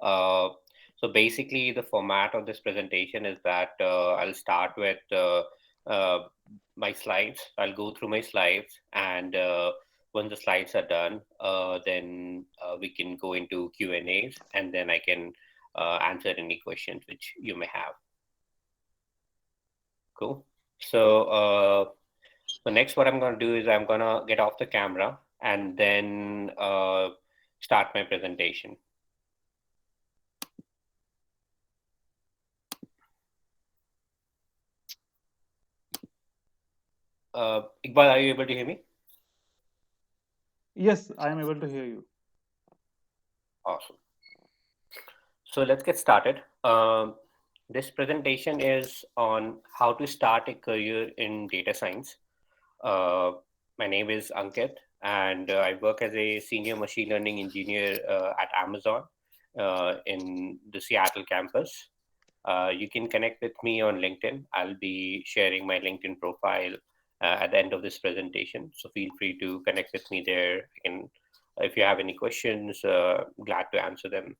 So basically, the format of this presentation is that I'll start with uh, my slides. I'll go through my slides, and when the slides are done, then we can go into Q&As, and then I can answer any questions which you may have. Cool. So next, what I'm going to do is I'm going to get off the camera and then start my presentation. Iqbal, are you able to hear me? Yes, I am able to hear you. Awesome. So let's get started. This presentation is on how to start a career in data science. Uh, my name is Ankit, and I work as a senior machine learning engineer at Amazon in the Seattle campus. You can connect with me on LinkedIn. I'll be sharing my LinkedIn profile at the end of this presentation. So feel free to connect with me there. If you have any questions, glad to answer them.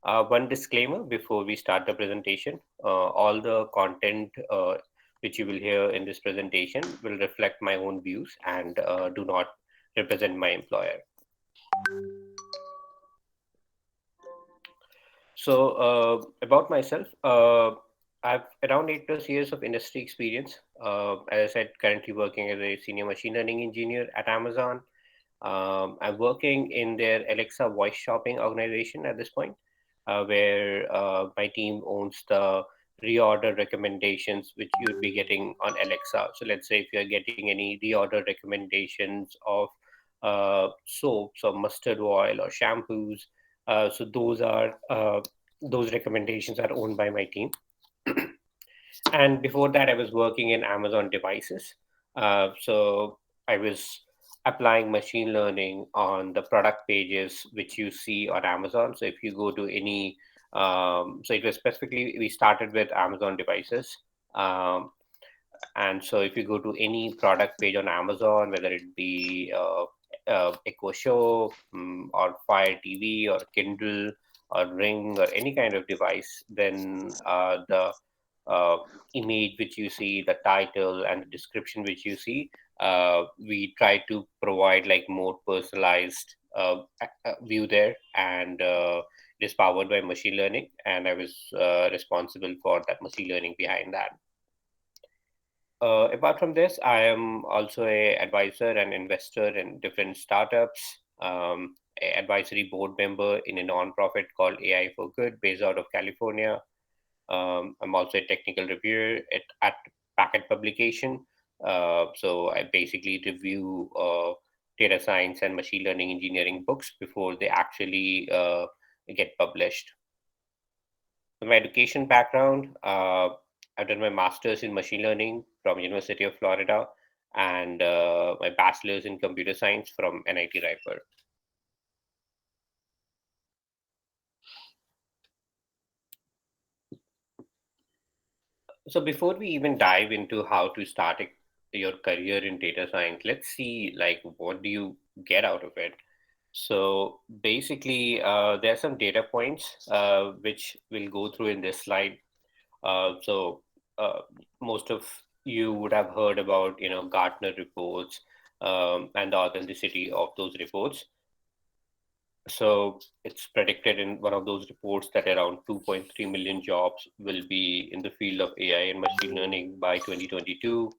One disclaimer before we start the presentation. All the content which you will hear in this presentation will reflect my own views and do not represent my employer. So, about myself, I've around 8+ years of industry experience. As I said, currently working as a senior machine learning engineer at Amazon. I'm working in their Alexa voice shopping organization at this point, where my team owns the reorder recommendations which you would be getting on Alexa. So let's say if you're getting any reorder recommendations of soaps or mustard oil or shampoos, so those recommendations are owned by my team. And before that, I was working in Amazon devices. So I was applying machine learning on the product pages which you see on Amazon. So if you go to any, so it was specifically, we started with Amazon devices. Um, and so if you go to any product page on Amazon, whether it be Echo Show, or Fire TV or Kindle or Ring or any kind of device, then the uh, image which you see, the title and the description which you see, we try to provide like more personalized view there, and it is powered by machine learning, and I was responsible for that machine learning behind that. Apart from this, I am also a advisor and investor in different startups, a advisory board member in a nonprofit called AI for Good, based out of California. I'm also a technical reviewer at Packet Publication. So I basically review data science and machine learning engineering books before they actually get published. So my education background, I've done my master's in machine learning from University of Florida, and my bachelor's in computer science from NIT Raipur. So before we even dive into how to start your career in data science, let's see like what do you get out of it. So basically, there are some data points which we'll go through in this slide. So most of you would have heard about Gartner reports and the authenticity of those reports. So it's predicted in one of those reports that around 2.3 million jobs will be in the field of AI and machine learning by 2022.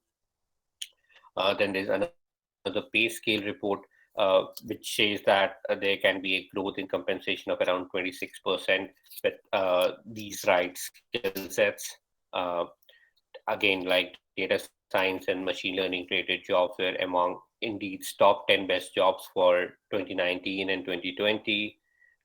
Then there's another pay scale report which says that there can be a growth in compensation of around 26% with these right skill sets. Uh, Again, like data science and machine learning related jobs were among Indeed's top 10 best jobs for 2019 and 2020.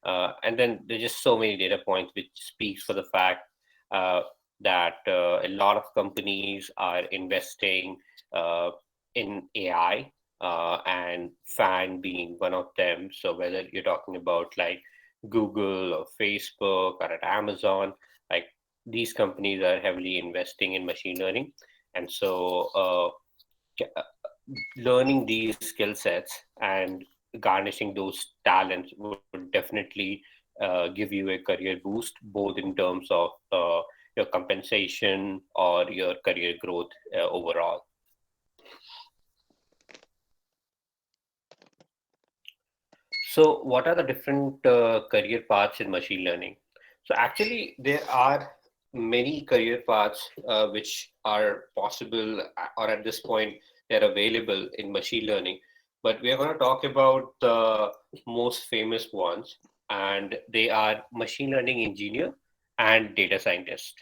And then there's just so many data points which speaks for the fact uh, that a lot of companies are investing uh, in AI, and FAANG being one of them. So whether you're talking about like Google or Facebook or at Amazon, like these companies are heavily investing in machine learning. And so learning these skill sets and garnishing those talents would definitely give you a career boost, both in terms of your compensation or your career growth overall. So, what are the different career paths in machine learning? So, actually, there are many career paths which are possible, or at this point, they're available in machine learning. But we are going to talk about the most famous ones, and they are machine learning engineer and data scientist.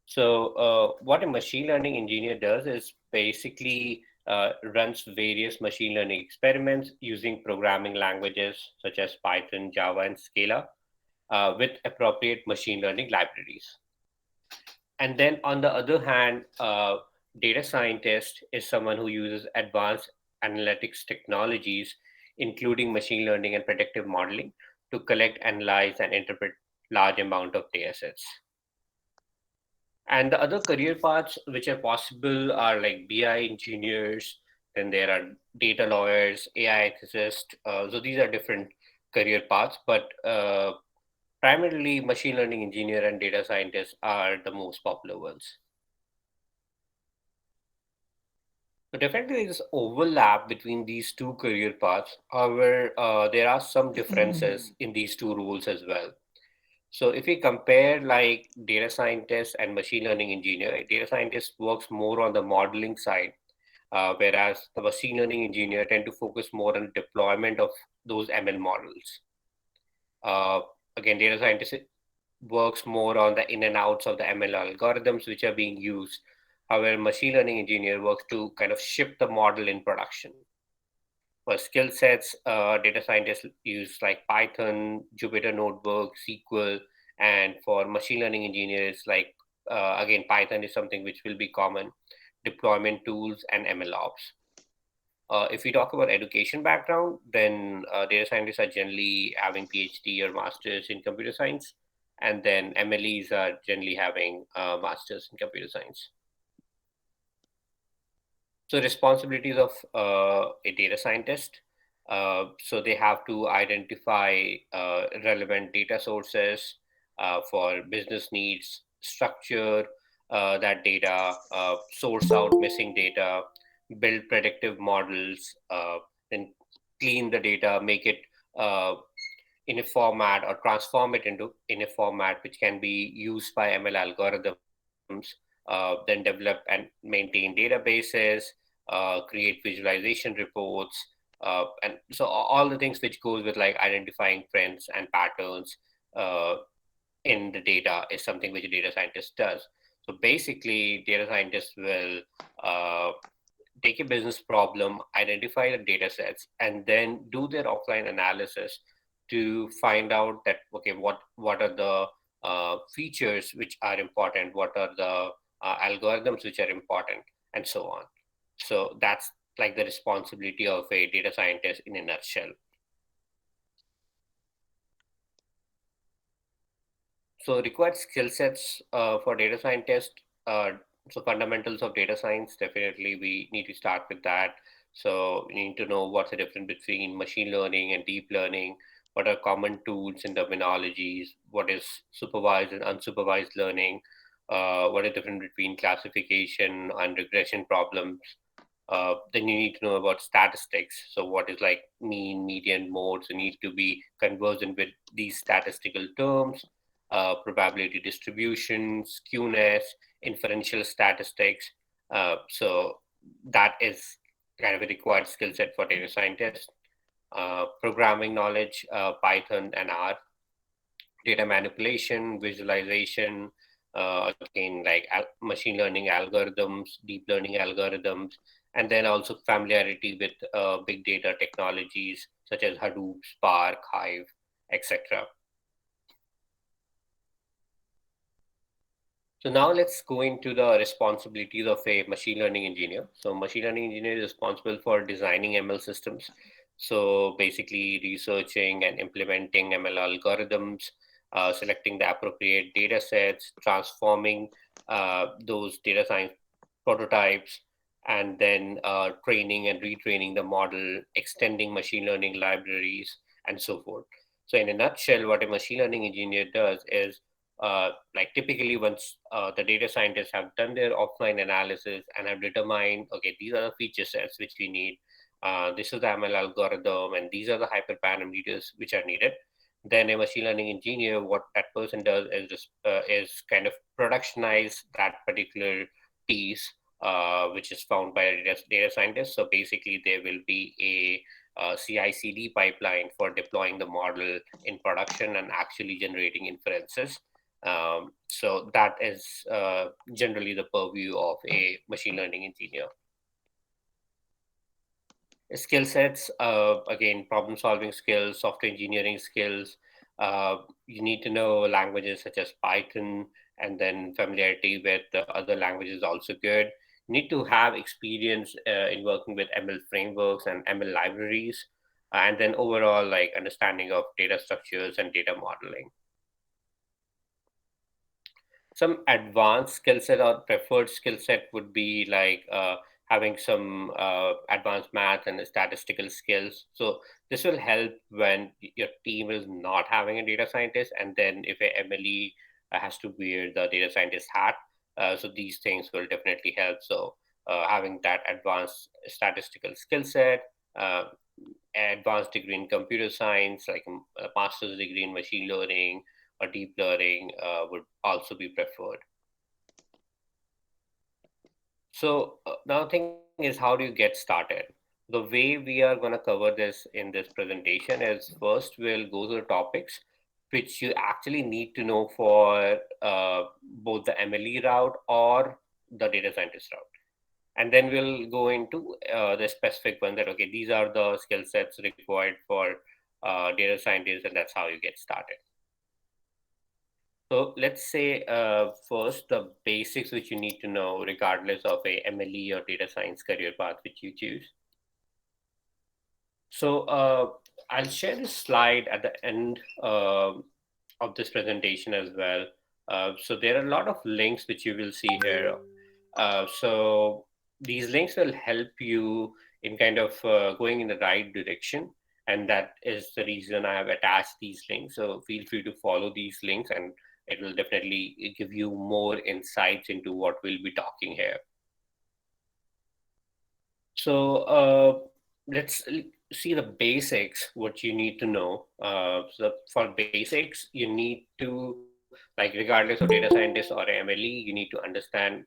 So, what a machine learning engineer does is basically runs various machine learning experiments using programming languages such as Python, Java, and Scala with appropriate machine learning libraries. And then, on the other hand, data scientist is someone who uses advanced analytics technologies, including machine learning and predictive modeling, to collect, analyze, and interpret large amount of data sets. And the other career paths which are possible are like BI engineers, then there are data lawyers, AI ethicists. So these are different career paths, but primarily machine learning engineer and data scientists are the most popular ones. So definitely there's overlap between these two career paths. However, there are some differences in these two roles as well. So if we compare like data scientist and machine learning engineer, a data scientist works more on the modeling side, whereas the machine learning engineer tend to focus more on deployment of those ML models. Uh, Again, data scientist works more on the in and outs of the ML algorithms which are being used. However, machine learning engineer works to kind of ship the model in production. For skill sets, data scientists use like Python, Jupyter Notebook, SQL, and for machine learning engineers, like again, Python is something which will be common, deployment tools, and ML ops. If we talk about education background, then data scientists are generally having PhD or masters in computer science, and then MLEs are generally having masters in computer science. So responsibilities of a data scientist. So they have to identify relevant data sources for business needs, structure that data, source out missing data, build predictive models, then clean the data, make it uh, in a format or transform it into in a format which can be used by ML algorithms, then develop and maintain databases, create visualization reports, and so all the things which goes with like identifying trends and patterns uh, in the data is something which a data scientist does. So basically, data scientists will take a business problem, identify the data sets, and then do their offline analysis to find out that okay, what are the features which are important, what are the algorithms which are important, and so on. So that's like the responsibility of a data scientist in a nutshell. So required skill sets for data scientists. So fundamentals of data science, definitely we need to start with that. So we need to know what's the difference between machine learning and deep learning. What are common tools and terminologies? What is supervised and unsupervised learning? What is the difference between classification and regression problems? Then you need to know about statistics. So what is like mean, median, mode? So you need to be conversant with these statistical terms, probability distribution, skewness, inferential statistics. So that is kind of a required skill set for data scientists. Programming knowledge, Python and R, data manipulation, visualization, again, like machine learning algorithms, deep learning algorithms, and then also familiarity with big data technologies such as Hadoop, Spark, Hive, etc. So now let's go into the responsibilities of a machine learning engineer. So machine learning engineer is responsible for designing ML systems. So basically researching and implementing ML algorithms, selecting the appropriate data sets, transforming those data science prototypes, and then training and retraining the model, extending machine learning libraries, and so forth. So, in a nutshell, what a machine learning engineer does is, like typically, once the data scientists have done their offline analysis and have determined, okay, these are the feature sets which we need, this is the ML algorithm, and these are the hyperparameters which are needed. Then a machine learning engineer, what that person does is just, is kind of productionize that particular piece, which is found by a data scientist. So basically, there will be a CI/CD pipeline for deploying the model in production and actually generating inferences. So that is generally the purview of a machine learning engineer. Skill sets, again, problem solving skills, software engineering skills. You need to know languages such as Python, and then familiarity with other languages also good. You need to have experience in working with ML frameworks and ML libraries, and then overall like understanding of data structures and data modeling. Some advanced skill set or preferred skill set would be like having some advanced math and statistical skills. So this will help when your team is not having a data scientist, and then if a MLE has to wear the data scientist hat. So these things will definitely help. So having that advanced statistical skill set, uh, advanced degree in computer science, like a master's degree in machine learning or deep learning, would also be preferred. So now the thing is, how do you get started? The way we are going to cover this in this presentation is, first we'll go through the topics which you actually need to know for both the MLE route or the data scientist route. And then we'll go into the specific one that, okay, these are the skill sets required for data scientists, and that's how you get started. So let's say first the basics which you need to know regardless of a MLE or data science career path which you choose. So I'll share this slide at the end of this presentation as well. So there are a lot of links which you will see here. So these links will help you in kind of going in the right direction. And that is the reason I have attached these links. So feel free to follow these links, and it will definitely give you more insights into what we'll be talking here. So let's see the basics, what you need to know. So for basics, you need to, like, regardless of data scientist or MLE, you need to understand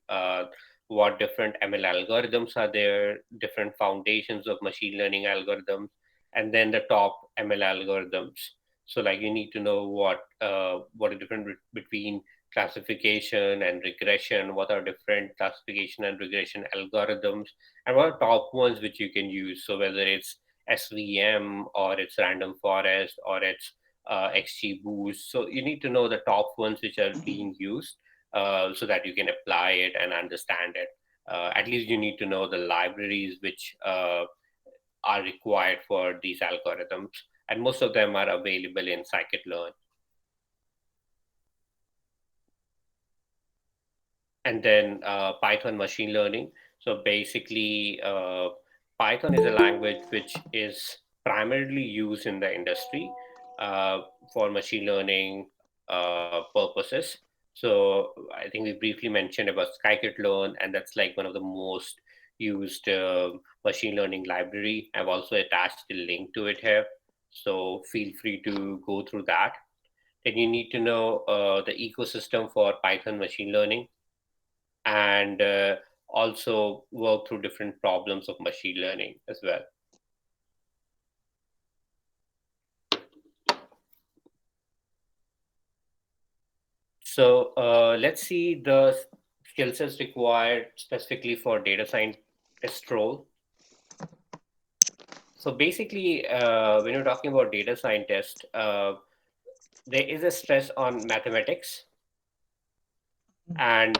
what different ML algorithms are there, different foundations of machine learning algorithms, and then the top ML algorithms. So like you need to know what are different between classification and regression, what are different classification and regression algorithms, and what are top ones which you can use. So whether it's SVM or it's random forest or it's XGBoost. So you need to know the top ones which are being used so that you can apply it and understand it. At least you need to know the libraries which are required for these algorithms, and most of them are available in scikit-learn. And then Python machine learning. So basically, Python is a language which is primarily used in the industry uh, for machine learning purposes. So I think we briefly mentioned about scikit-learn, and that's like one of the most used machine learning library. I've also attached the link to it here, so feel free to go through that. Then you need to know the ecosystem for Python machine learning, and also work through different problems of machine learning as well. So let's see the skill sets required specifically for data scientist role. So basically, when you're talking about data scientist, there is a stress on mathematics, and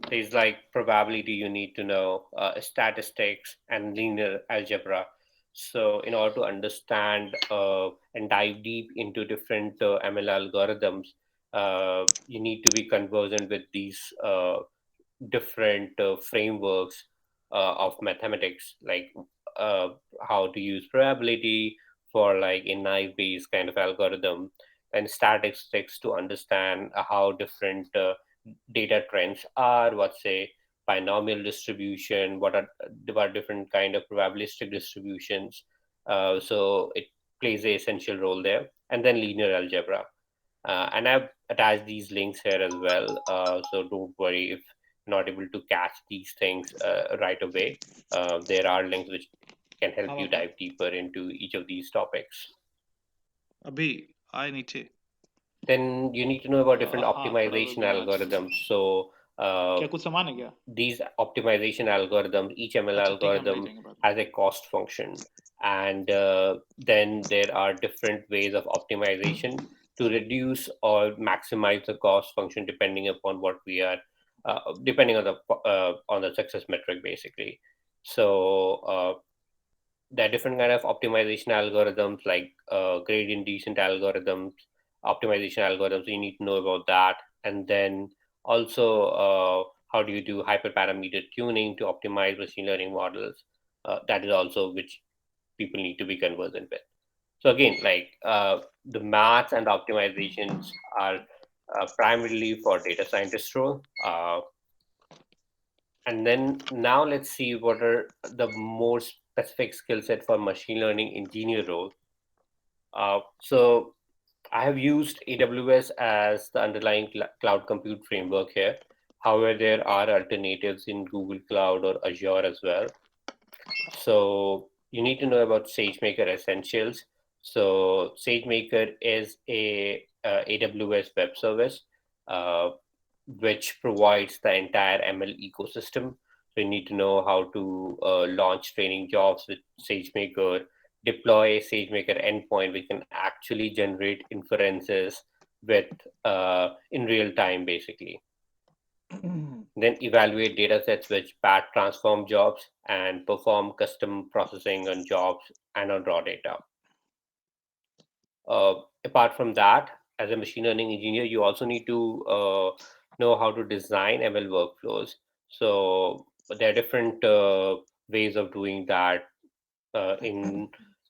there's like probability you need to know, statistics and linear algebra. So in order to understand and dive deep into different ML algorithms, you need to be conversant with these different frameworks of mathematics, like uh, how to use probability, for like a knife based kind of algorithm, and statistics to understand how different data trends are, what say binomial distribution, what different kind of probabilistic distributions. So it plays a essential role there, and then linear algebra. And I've attached these links here as well. So don't worry if you're not able to catch these things right away. There are links which can help हाँ you पापा, dive deeper into each of these topics. अभी आए नीचे। Then you need to know about different हाँ खड़ा हो optimization गया आज। algorithms. So क्या कुछ सामान है क्या? these optimization algorithms, each ML अच्छा ठीक है, हम ले algorithm जाएंगे बाद में। has a cost function. And then there are different ways of optimization to reduce or maximize the cost function depending upon what we are, depending on the success metric basically. So there are different kind of optimization algorithms like gradient descent algorithms, optimization algorithms. You need to know about that, and then also how do you do hyperparameter tuning to optimize machine learning models. That is also which people need to be conversant with. So again, like the maths and optimizations are primarily for data scientist role. And then now let's see what are the more specific skill set for machine learning engineer role. So I have used AWS as the underlying cloud compute framework here. However, there are alternatives in Google Cloud or Azure as well. So you need to know about SageMaker Essentials. So SageMaker is a AWS web service uh, which provides the entire ML ecosystem. So you need to know how to launch training jobs with SageMaker, deploy a SageMaker endpoint which can actually generate inferences with in real time basically. Then evaluate datasets which batch transform jobs and perform custom processing on jobs and on raw data. Uh, Apart from that, as a machine learning engineer, you also need to know how to design ML workflows. So there are different ways of doing that. In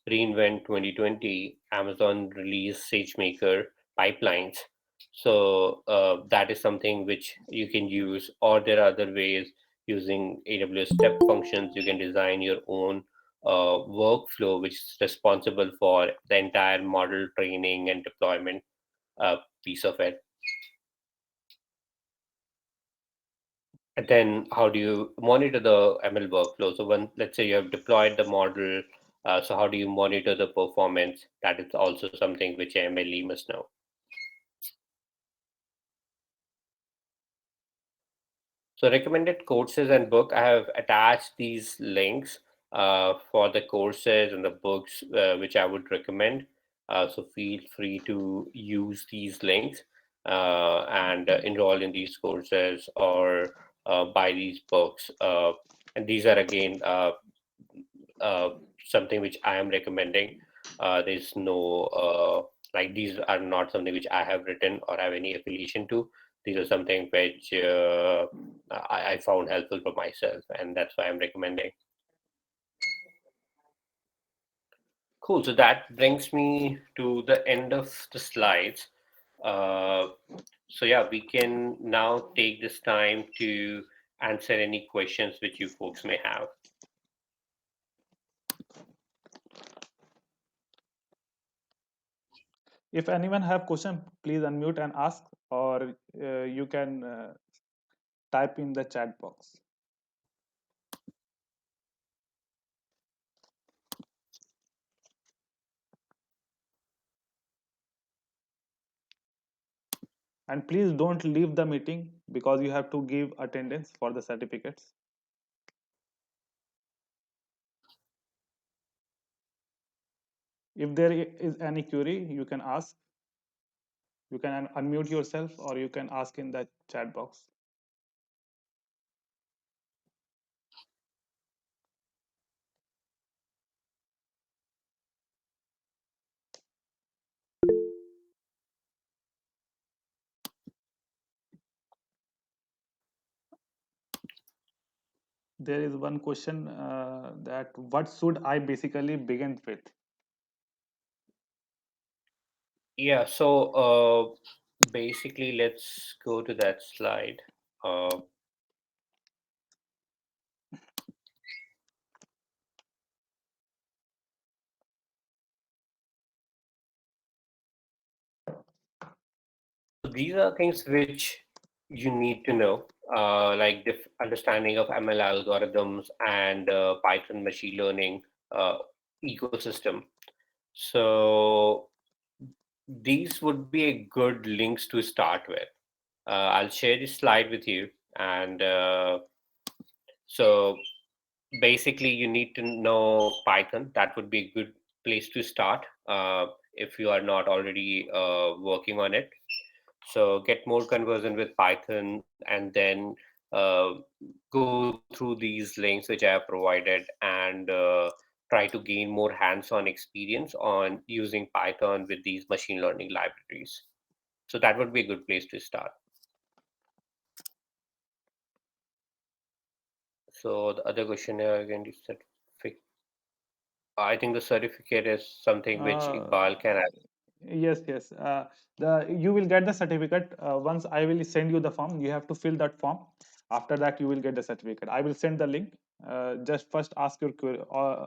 reInvent 2020, Amazon released SageMaker pipelines. So that is something which you can use, or there are other ways using AWS step functions. You can design your own workflow, which is responsible for the entire model training and deployment piece of it. And then how do you monitor the ML workflow? So when, let's say you have deployed the model, so how do you monitor the performance? That is also something which MLE must know. So recommended courses and book, I have attached these links for the courses and the books which I would recommend. So feel free to use these links and enroll in these courses or buy these books. And these are again uh, something which I am recommending. There's no like these are not something which I have written or have any affiliation to. These are something which I found helpful for myself, and that's why I'm recommending. Cool. So that brings me to the end of the slides. Uh, so yeah, we can now take this time to answer any questions which you folks may have. If anyone have question, please unmute and ask, or you can type in the chat box. And please don't leave the meeting because you have to give attendance for the certificates. If there is any query, you can ask. You can unmute yourself, or you can ask in the chat box. There is one question that what should I basically begin with? Yeah, so basically, let's go to that slide. Uh, so these are things which you need to know, like the understanding of ML algorithms and Python machine learning uh, ecosystem. So these would be a good links to start with. I'll share this slide with you, and so basically you need to know Python. That would be a good place to start if you are not already working on it. So get more conversant with Python, and then uh, go through these links which I have provided, and try to gain more hands-on experience on using Python with these machine learning libraries. So that would be a good place to start. So the other question here again is certificate. I think the certificate is something which Uh, Iqbal can add. yes, yes. The you will get the certificate once I will send you the form. You have to fill that form. After that, you will get the certificate. I will send the link. Just first ask your query.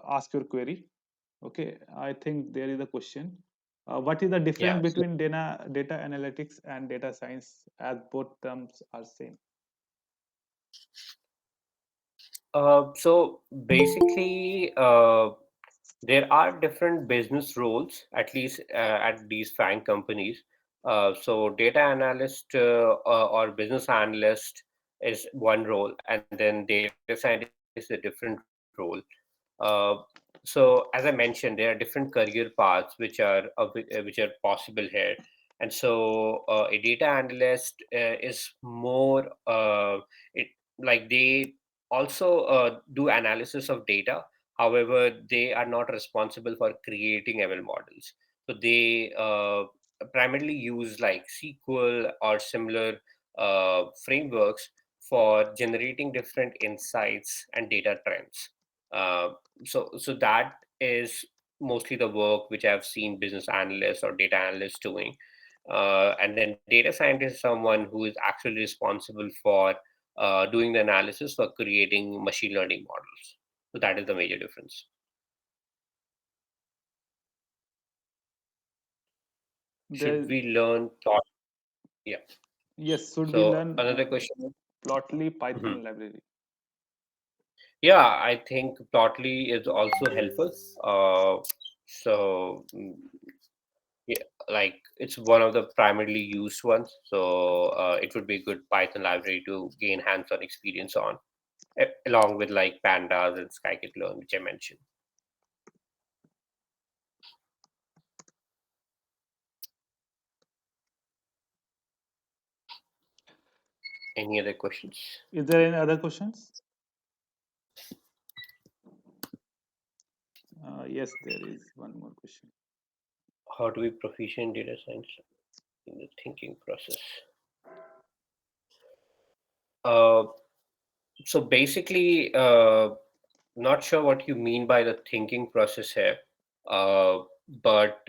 Ask your query. Okay. I think there is a question. What is the difference Yeah. between data analytics and data science, as both terms are same? So basically, there are different business roles, at least at these FAANG companies. So data analyst or business analyst is one role, and then data scientist is a different role. Uh, so as I mentioned, there are different career paths which are possible here, and so a data analyst is more it like they also do analysis of data. However, they are not responsible for creating ML models. So they primarily use like SQL or similar frameworks for generating different insights and data trends. Uh, so that is mostly the work which I've seen business analysts or data analysts doing. And then data scientist is someone who is actually responsible for doing the analysis for creating machine learning models. So that is the major difference. Should There, we learn thought? Yeah. yes, should we So learn another question. Plotly Mhm. Python library? Yeah, I think Plotly is also helpful. So yeah, like it's one of the primarily used ones. So it would be a good Python library to gain hands-on experience on, along with like pandas and scikit-learn, which I mentioned. Any other questions? Is there any other questions? Yes, there is one more question. How to be proficient in data science in the thinking process? Uh, so basically, not sure what you mean by the thinking process here, uh, but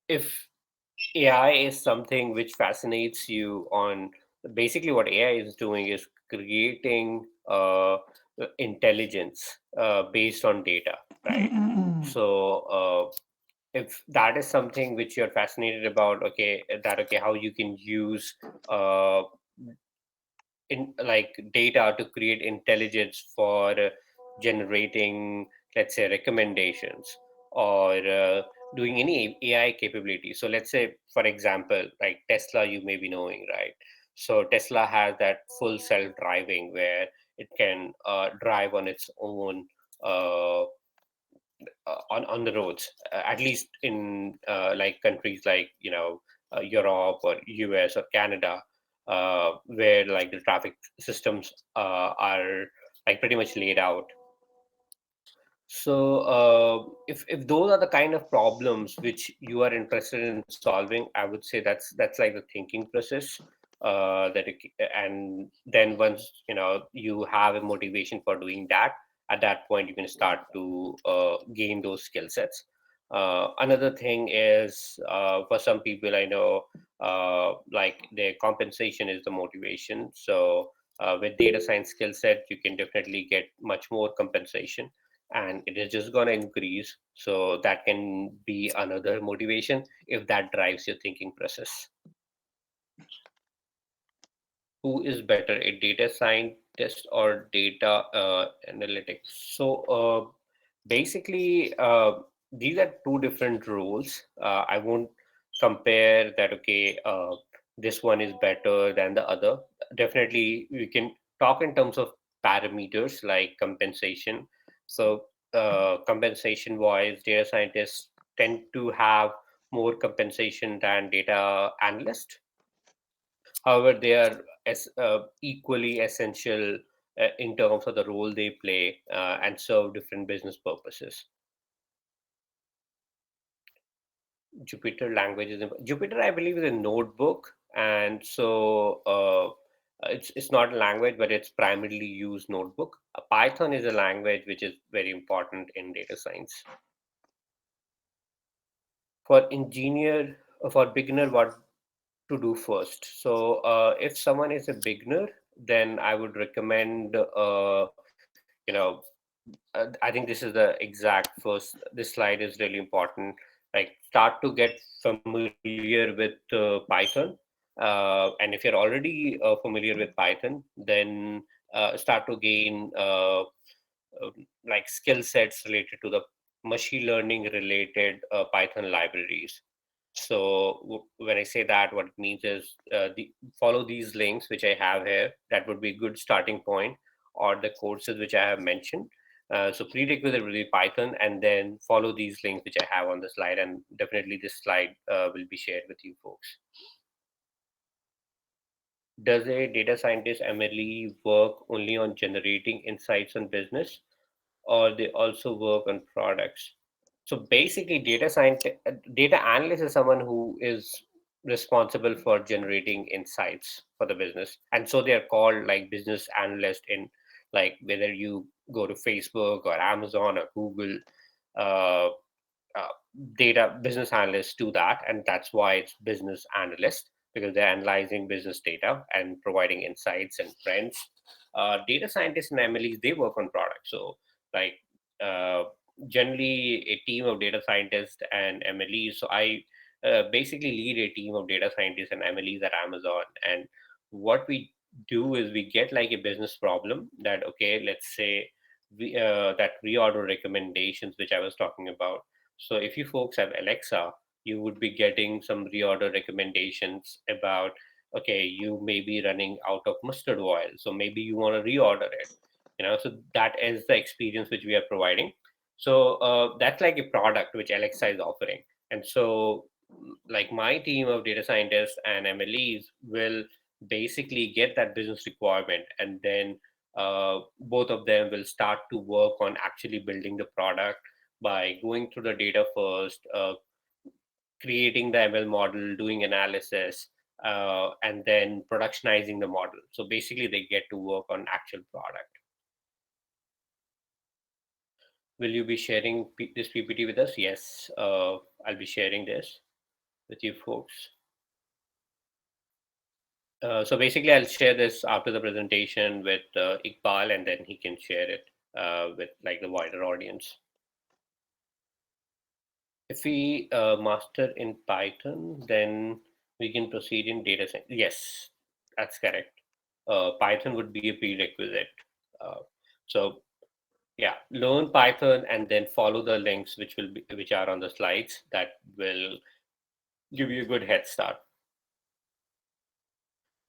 if AI is something which fascinates you on basically what AI is doing is creating intelligence based on data, right? So if that is something which you're fascinated about, okay, how you can use uh, in like data to create intelligence for generating, let's say, recommendations or doing any AI capability. So let's say, for example, like Tesla, you may be knowing, right? So Tesla has that full self driving where it can drive on its own uh, on the roads, at least in like countries like Europe or US or Canada, where like the traffic systems are like pretty much laid out. So if those are the kind of problems which you are interested in solving, I would say that's like the thinking process. And then once you have a motivation for doing that, at that point you can start to gain those skill sets. Another thing is for some people I know, like their compensation is the motivation. So with data science skill set, you can definitely get much more compensation, and it is just going to increase. So that can be another motivation if that drives your thinking process. Who is better, a data scientist or data analytics? So basically, these are two different roles. I won't compare that, okay, this one is better than the other. Definitely, we can talk in terms of parameters like compensation. So, compensation wise, data scientists tend to have more compensation than data analysts. However, they are equally essential in terms of the role they play and serve different business purposes. Jupyter language is Jupyter, I believe, is a notebook, and so it's not a language, but it's primarily used notebook. Python is a language which is very important in data science. For engineer, for beginner, what to do first? So if someone is a beginner, then I would recommend you know I think this is the exact first. This slide is really important. Like, start to get familiar with Python, and if you're already familiar with Python, then start to gain like skill sets related to the machine learning related Python libraries. So when I say that, what it means is follow these links which I have here. That would be a good starting point, or the courses which I have mentioned. So prerequisite will be Python, and then follow these links which I have on the slide, and definitely this slide will be shared with you folks. Does a data scientist MLE work only on generating insights on business, or they also work on products? So basically, data analyst is someone who is responsible for generating insights for the business, and so they are called like business analyst in, like, whether you go to Facebook or Amazon or Google. Uh, uh, Data business analysts do that, and that's why it's business analyst, because they're analyzing business data and providing insights and trends. Data scientists and MLEs, they work on products. So like uh, generally a team of data scientists and MLEs. So I basically lead a team of data scientists and MLEs at Amazon, and what we do is we get like a business problem that, okay, let's say that reorder recommendations which I was talking about. So if you folks have Alexa, you would be getting some reorder recommendations about, okay, you may be running out of mustard oil, so maybe you want to reorder it. So that is the experience which we are providing. So that's like a product which Alexa is offering, and so like my team of data scientists and MLEs will basically get that business requirement, and then both of them will start to work on actually building the product by going through the data first, creating the ML model, doing analysis, and then productionizing the model. So basically, they get to work on actual product. Will you be sharing this PPT with us? Yes, I'll be sharing this with you folks. So basically, I'll share this after the presentation with Iqbal, and then he can share it with like the wider audience. If we master in Python, then we can proceed in data science. Yes, that's correct. Python would be a prerequisite. Uh, so yeah, learn Python and then follow the links which are on the slides. That will give you a good head start.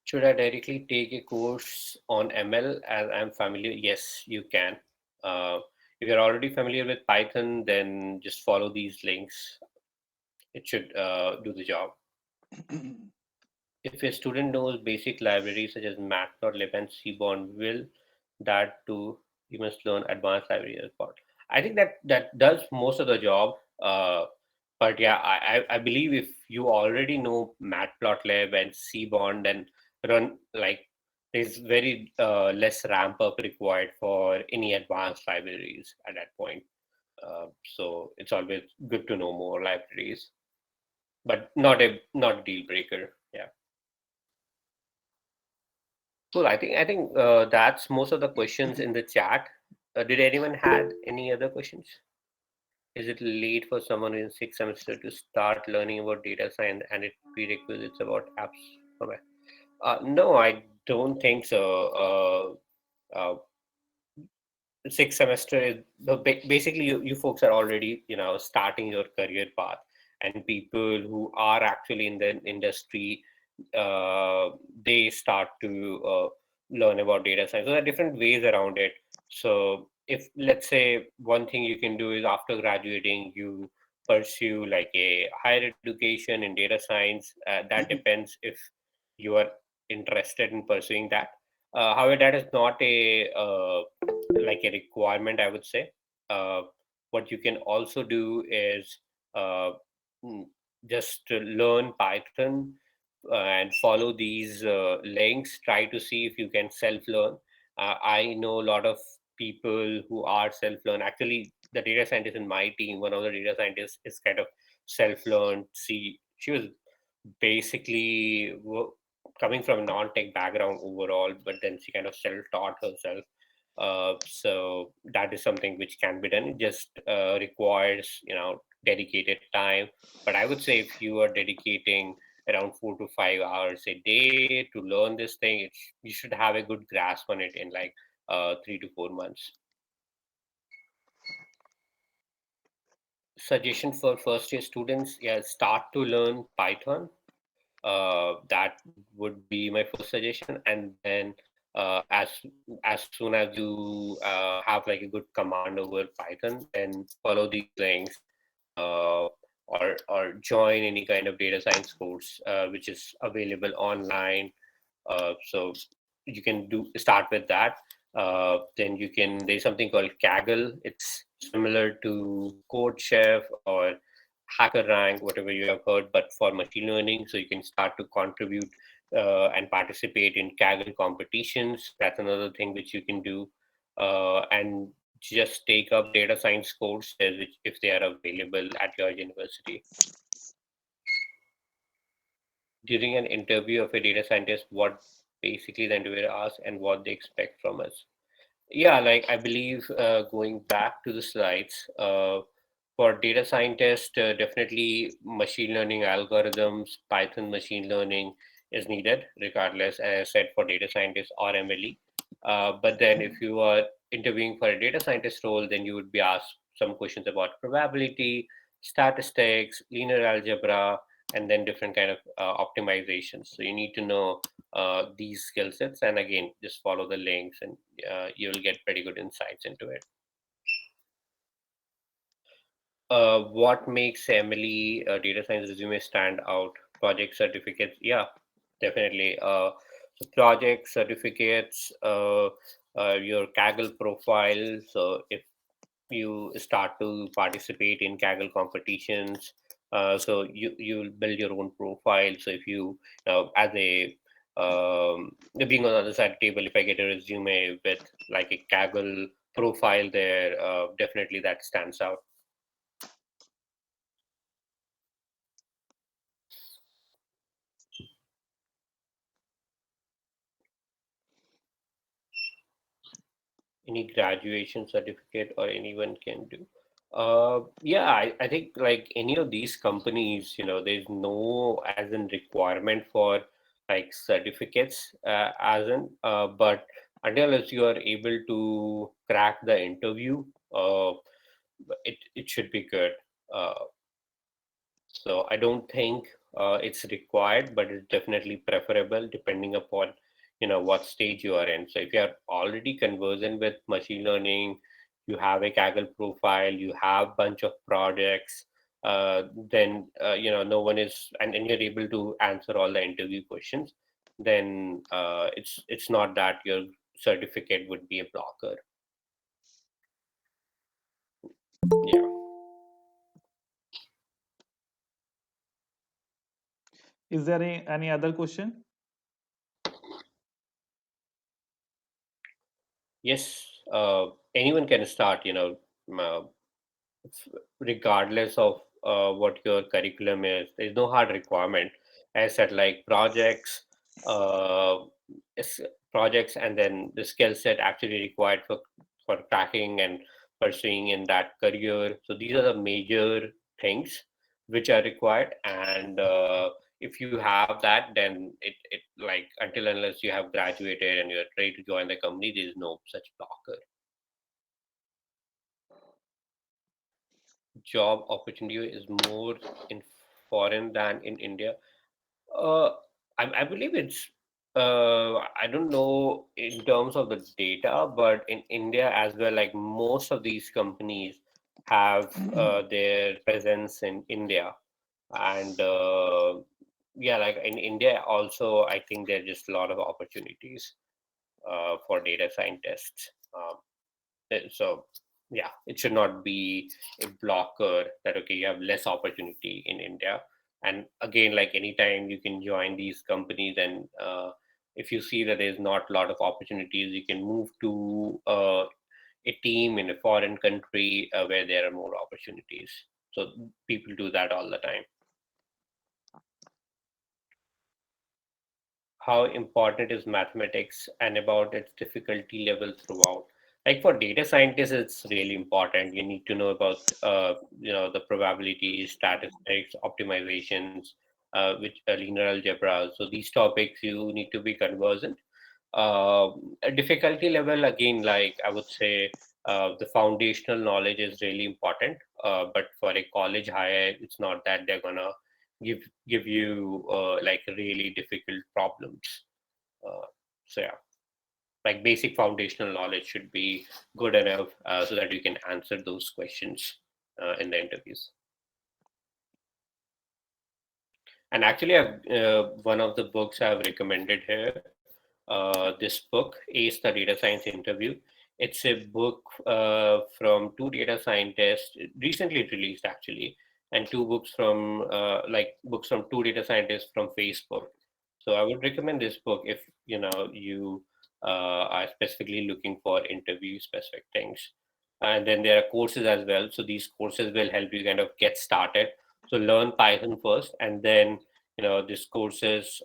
Should I directly take a course on ML as I'm familiar? Yes, you can. Uh, if you're already familiar with Python, then just follow these links. It should do the job. If a student knows basic libraries such as Matplotlib and Seaborn, will that too you must learn advanced library as part. I think that does most of the job. But yeah, I believe if you already know Matplotlib and Seaborn, then run like there's very less ramp up required for any advanced libraries at that point. So it's always good to know more libraries, but not deal breaker. Yeah. Cool. I think that's most of the questions in the chat. Did anyone had any other questions? Is it late for someone in sixth semester to start learning about data science and its prerequisites about apps? Okay. No, I don't think so. Sixth semester is basically you folks are already starting your career path, and people who are actually in the industry, uh, they start to learn about data science. So there are different ways around it. So if, let's say, one thing you can do is after graduating you pursue like a higher education in data science. That depends if you are interested in pursuing that. However, that is not a like a requirement, I would say. uh, what you can also do is uh, mm, just to learn Python and follow these links. Try to see if you can self learn. I know a lot of people who are self learn. Actually, the data scientist in my team, one of the data scientists is kind of self learned. She was basically coming from a non-tech background overall, but then she kind of self-taught herself. So that is something which can be done. It just requires dedicated time. But I would say if you are dedicating around 4 to 5 hours a day to learn this thing, you should have a good grasp on it in like 3 to 4 months. Suggestion for first year students: yeah, start to learn Python. That would be my first suggestion. And then as soon as you have like a good command over Python, then follow these links, uh, or join any kind of data science course which is available online. So you can do start with that. Then you can there's something called Kaggle. It's similar to Code Chef or Hacker Rank, whatever you have heard, but for machine learning. So you can start to contribute and participate in Kaggle competitions. That's another thing which you can do. And just take up data science courses which, if they are available at your university. During an interview of a data scientist, what basically the interviewer asks and what they expect from us. Yeah, like I believe going back to the slides, for data scientists, definitely machine learning algorithms, Python machine learning is needed, regardless, as I said, for data scientists or MLE. But then if you are interviewing for a data scientist role, then you would be asked some questions about probability, statistics, linear algebra, and then different kind of optimizations. So you need to know these skill sets, and again, just follow the links, and you'll get pretty good insights into it. What makes Emily data science resume stand out? Project certificates, yeah, definitely. So project certificates, your Kaggle profile. So if you start to participate in Kaggle competitions, so you'll build your own profile. So if you as a being on the other side of the table, if I get a resume with like a Kaggle profile there, definitely that stands out. Any graduation certificate or anyone can do. Yeah, I think like any of these companies, there's no as in requirement for like certificates as in, but until as you are able to crack the interview, it should be good. Uh, so I don't think it's required, but it's definitely preferable depending upon what stage you are in. So if you are already conversant with machine learning, you have a Kaggle profile, you have bunch of projects, then no one is, and you're able to answer all the interview questions. Then it's not that your certificate would be a blocker. Yeah. Is there any other question? Yes. Anyone can start. regardless of what your curriculum is. There's no hard requirement. As I said, like uh, is- projects, and then the skill set actually required for cracking and pursuing in that career. So these are the major things which are required, and if you have that, then it like until unless you have graduated and you're ready to join the company, there is no such blocker. Job opportunity is more in foreign than in India. Uh, I believe it's I don't know in terms of the data, but in India as well, like most of these companies have their presence in India, and yeah, like in India also, I think there's just a lot of opportunities for data scientists. So yeah, it should not be a blocker that okay, you have less opportunity in India. And again, like anytime you can join these companies, and if you see that there's not a lot of opportunities, you can move to a team in a foreign country where there are more opportunities. So people do that all the time. How important is mathematics and about its difficulty level throughout? Like for data scientists, it's really important. You need to know about the probabilities, statistics, optimizations, which linear algebra. So these topics you need to be conversant. A difficulty level, again, like I would say, the foundational knowledge is really important. But for a college hire, it's not that they're gonna give you like really difficult problems. Uh, so yeah, like basic foundational knowledge should be good enough so that you can answer those questions in the interviews. And actually, one of the books I've recommended here, this book, Ace the Data Science Interview. It's a book from two data scientists, recently released actually, and two books from books from two data scientists from Facebook. So I would recommend this book if you are specifically looking for interview specific things. And then there are courses as well. So these courses will help you kind of get started. So learn Python first, and then these courses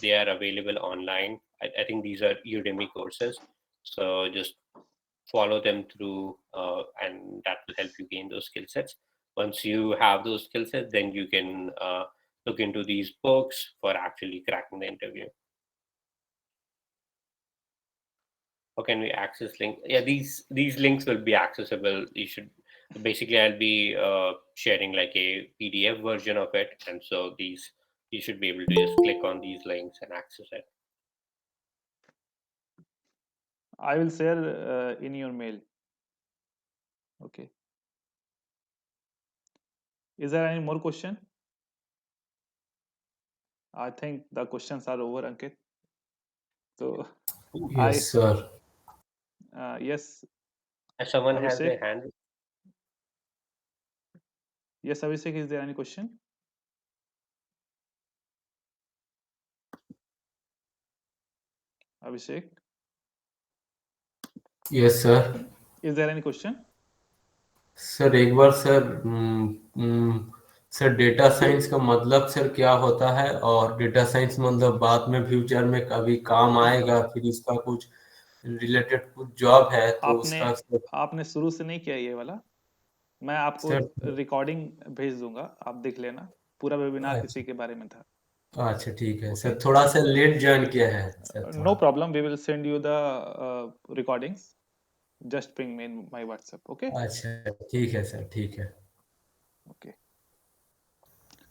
they are available online. I think these are Udemy courses. So just follow them through, and that will help you gain those skill sets. Once you have those skill sets, then you can look into these books for actually cracking the interview. How can we access link? Yeah, these links will be accessible. You should basically I'll be sharing like a PDF version of it, and so these you should be able to just click on these links and access it. I will share in your mail. Okay. Is there any more question? I think the questions are over, Ankit. So I Yes, sir. yes, If someone has Abhishek. their hand, Yes, Abhishek. Is there any question? Abhishek. Yes, sir. Is there any question? Sir एक बार sir sir data science का मतलब sir क्या होता है और data science मतलब बाद में फ्यूचर में कभी काम आएगा फिर इसका कुछ रिलेटेड कुछ जॉब है तो आपने उसका सर, आपने शुरू से नहीं किया ये वाला। मैं आपको सर रिकॉर्डिंग भेज दूंगा, आप देख लेना। पूरा वेबिनार अच्छा इसी के बारे में था। अच्छा ठीक है ओके, सर थोड़ा सा लेट ज्वाइन किया है सर नो थोड़ा problem, we will send you the recordings. Just ping me in my WhatsApp. Okay. अच्छा ठीक है सर ठीक है Okay.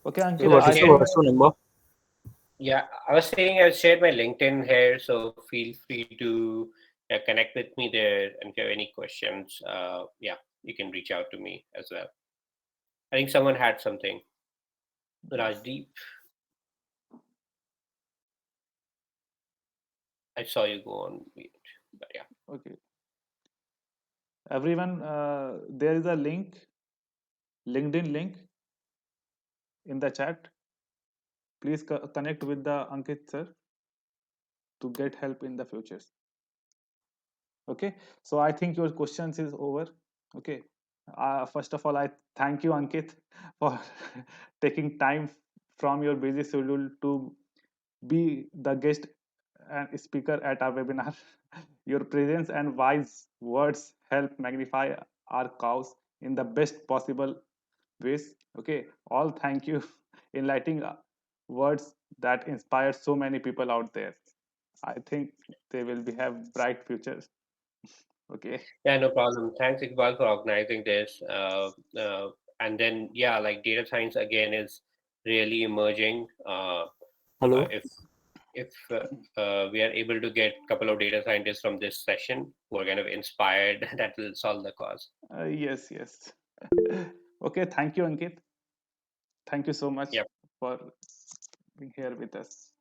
Okay, so Ankit, I've I shared think my yeah, I was saying I've shared my LinkedIn here, so feel free to connect with me there. And if you have any questions, yeah, you can reach out to me as well. I think someone had something. yes. Rajdeep, I saw you go on mute, but yeah. Okay, everyone, there is a link, LinkedIn link in the chat. Please connect with the Ankit sir to get help in the futures. Okay, so I think your questions is over. Okay, First of all, I thank you, Ankit, for taking time from your busy schedule to be the guest and speaker at our webinar. Your presence and wise words help magnify our cause in the best possible ways. Okay, all thank you, enlightening words that inspire so many people out there. I think they will be have bright futures. Okay. Yeah, no problem. Thanks, Iqbal, for organizing this. And then, yeah, like data science again is really emerging. Hello. If we are able to get a couple of data scientists from this session who are kind of inspired, that will solve the cause. Yes, yes. Okay, thank you, Ankit. Thank you so much Yeah. for being here with us.